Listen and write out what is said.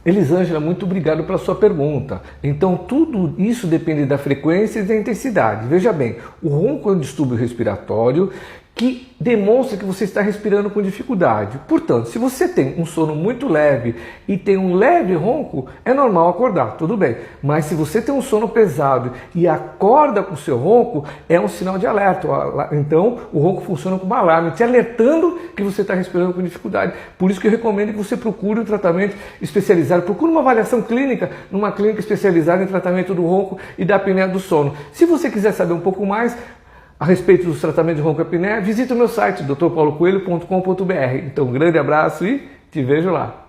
Elisângela, muito obrigado pela sua pergunta. Então, tudo isso depende da frequência e da intensidade. Veja bem, o ronco é um distúrbio respiratório que demonstra que você está respirando com dificuldade. Portanto, se você tem um sono muito leve e tem um leve ronco, é normal acordar, tudo bem. Mas se você tem um sono pesado e acorda com o seu ronco, é um sinal de alerta. Então, o ronco funciona como alarme, te alertando que você está respirando com dificuldade. Por isso que eu recomendo que você procure um tratamento especializado. Procure uma avaliação clínica numa clínica especializada em tratamento do ronco e da apneia do sono. Se você quiser saber um pouco mais a respeito dos tratamentos de ronco e apneia, visite o meu site, drpaulocoelho.com.br. Então, um grande abraço e te vejo lá.